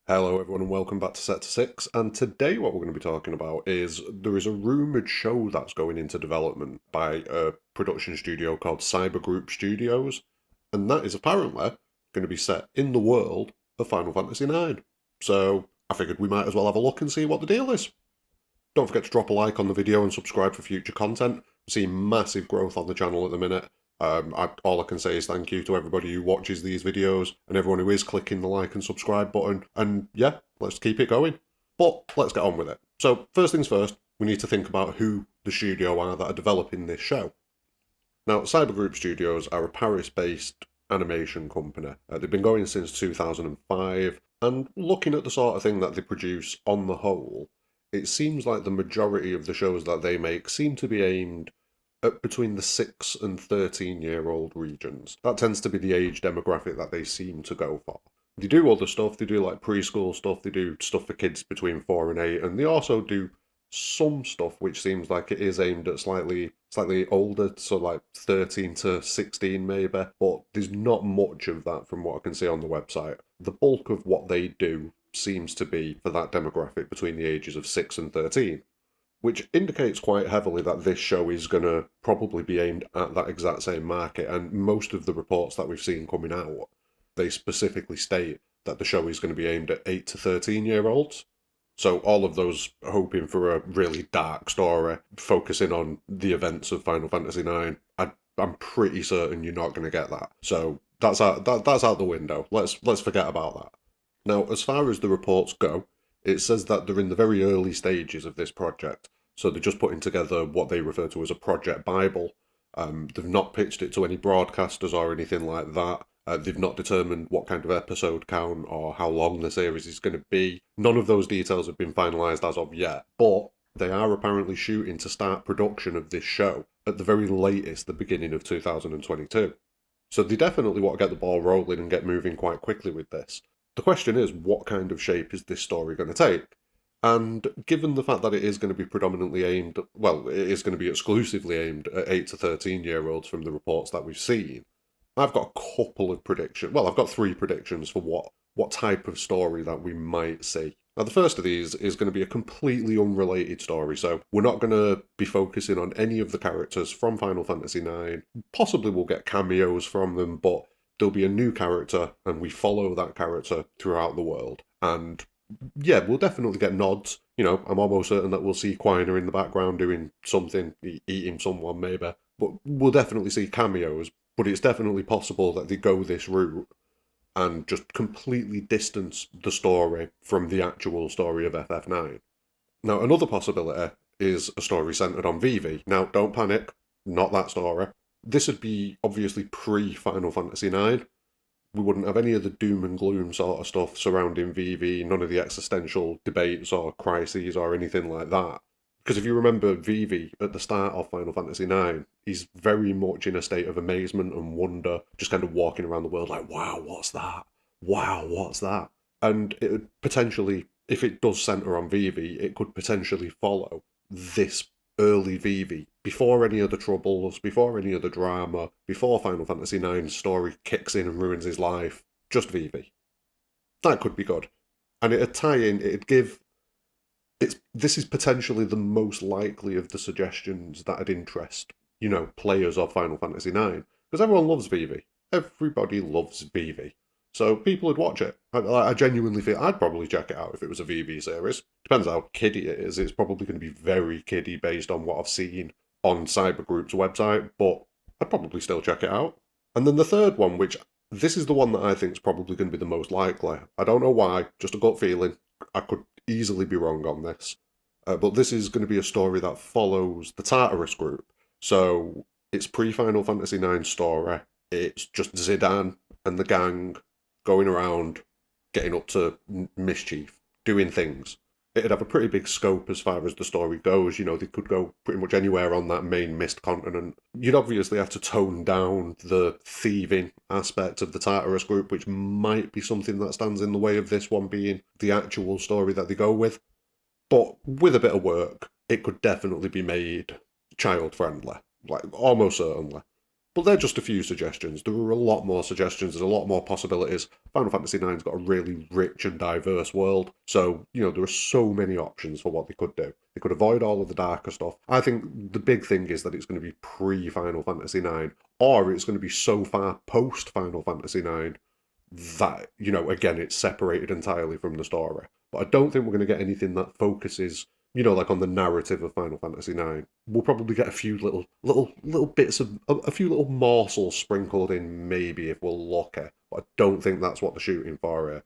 Hello everyone and welcome back to Sector 6, and today what we're going to be talking about is there is a rumoured show that's going into development by a production studio called Cyber Group Studios, and that is apparently going to be set in the world of Final Fantasy IX. So I figured we might as well have a look and see what the deal is. Don't forget to drop a like on the video and subscribe for future content. We're seeing massive growth on the channel at the minute. All I can say is thank you to everybody who watches these videos and everyone who is clicking the like and subscribe button. And yeah, let's keep it going. But let's get on with it. So first things first, we need to think about who the studio are that are developing this show. Now, Cyber Group Studios are a Paris-based animation company. They've been going since 2005, and looking at the sort of thing that they produce on the whole, it seems like the majority of the shows that they make seem to be aimed at between the 6 and 13-year-old regions. That tends to be the age demographic that they seem to go for. They do other stuff, they do like preschool stuff, they do stuff for kids between 4 and 8, and they also do some stuff which seems like it is aimed at slightly older, so like 13 to 16 maybe, but there's not much of that from what I can see on the website. The bulk of what they do seems to be for that demographic between the ages of 6 and 13, which indicates quite heavily that this show is going to probably be aimed at that exact same market. And most of the reports that we've seen coming out, they specifically state that the show is going to be aimed at 8 to 13-year-olds. So all of those hoping for a really dark story, focusing on the events of Final Fantasy IX, I'm pretty certain you're not going to get that. So that's out the window. Let's forget about that. Now, as far as the reports go, it says that they're in the very early stages of this project. So they're just putting together what they refer to as a project Bible. They've not pitched it to any broadcasters or anything like that. They've not determined what kind of episode count or how long the series is going to be. None of those details have been finalised as of yet. But they are apparently shooting to start production of this show at the very latest, the beginning of 2022. So they definitely want to get the ball rolling and get moving quite quickly with this. The question is, what kind of shape is this story going to take? And given the fact that it is going to be predominantly aimed, well, it is going to be exclusively aimed at 8 to 13-year-olds from the reports that we've seen, I've got a couple of predictions. Well, I've got 3 predictions for what type of story that we might see. Now, the first of these is going to be a completely unrelated story, so we're not going to be focusing on any of the characters from Final Fantasy IX. Possibly we'll get cameos from them, but there'll be a new character, and we follow that character throughout the world. And yeah, we'll definitely get nods. You know, I'm almost certain that we'll see Quina in the background doing something, eating someone maybe. But we'll definitely see cameos. But it's definitely possible that they go this route and just completely distance the story from the actual story of FF9. Now, another possibility is a story centered on Vivi. Now, don't panic, not that story. This would be obviously pre-Final Fantasy IX. We wouldn't have any of the doom and gloom sort of stuff surrounding Vivi, none of the existential debates or crises or anything like that. Because if you remember Vivi at the start of Final Fantasy IX, he's very much in a state of amazement and wonder, just kind of walking around the world like, wow, what's that? Wow, what's that? And it would potentially, if it does centre on Vivi, it could potentially follow this early Vivi, before any of the troubles, before any of the drama, before Final Fantasy IX's story kicks in and ruins his life, just Vivi. That could be good. And it'd tie in, it'd give... This is potentially the most likely of the suggestions that'd interest, you know, players of Final Fantasy IX. Because everyone loves Vivi. Everybody loves Vivi. So people would watch it. I genuinely feel I'd probably check it out if it was a VV series. Depends how kiddie it is. It's probably going to be very kiddie based on what I've seen on Cyber Group's website, but I'd probably still check it out. And then the third one, which this is the one that I think is probably going to be the most likely. I don't know why, just a gut feeling. I could easily be wrong on this. But this is going to be a story that follows the Tartarus group. So it's pre-Final Fantasy IX story. It's just Zidane and the gang going around, getting up to mischief, doing things. It'd have a pretty big scope as far as the story goes. You know, they could go pretty much anywhere on that main mist continent. You'd obviously have to tone down the thieving aspect of the Tartarus group, which might be something that stands in the way of this one being the actual story that they go with. But with a bit of work, it could definitely be made child-friendly, like almost certainly. But they're just a few suggestions. There are a lot more suggestions. There's a lot more possibilities. Final Fantasy IX's got a really rich and diverse world. So, there are so many options for what they could do. They could avoid all of the darker stuff. I think the big thing is that it's going to be pre-Final Fantasy IX, or it's going to be so far post-Final Fantasy IX that, again, it's separated entirely from the story. But I don't think we're going to get anything that focuses like on the narrative of Final Fantasy IX. We'll probably get a few little bits of a few little morsels sprinkled in, maybe if we're lucky. But I don't think that's what they're shooting for here.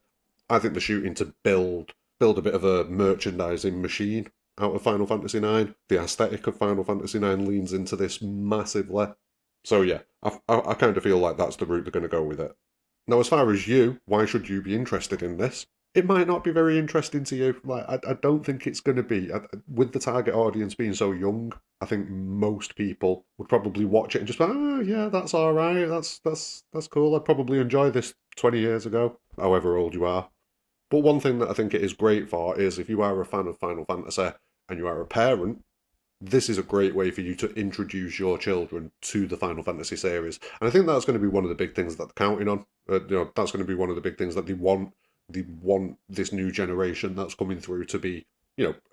I think they're shooting to build a bit of a merchandising machine out of Final Fantasy IX. The aesthetic of Final Fantasy IX leans into this massively. So yeah, I kind of feel like that's the route they're going to go with it. Now, as far as you, why should you be interested in this? It might not be very interesting to you. Like, I don't think it's going to be. With the target audience being so young, I think most people would probably watch it and just go, oh, yeah, that's all right. That's cool. I'd probably enjoy this 20 years ago, however old you are. But one thing that I think it is great for is if you are a fan of Final Fantasy and you are a parent, this is a great way for you to introduce your children to the Final Fantasy series. And I think that's going to be one of the big things that they're counting on. That's going to be one of the big things that they want. They want this new generation that's coming through to be,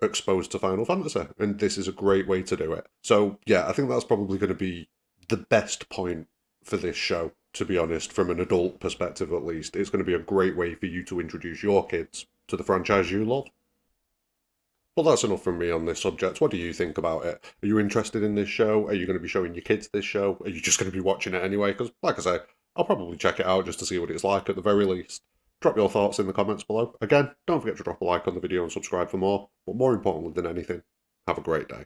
exposed to Final Fantasy. And this is a great way to do it. So, yeah, I think that's probably going to be the best point for this show, to be honest, from an adult perspective at least. It's going to be a great way for you to introduce your kids to the franchise you love. Well, that's enough from me on this subject. What do you think about it? Are you interested in this show? Are you going to be showing your kids this show? Are you just going to be watching it anyway? Because, like I say, I'll probably check it out just to see what it's like at the very least. Drop your thoughts in the comments below. Again, don't forget to drop a like on the video and subscribe for more. But more importantly than anything, have a great day.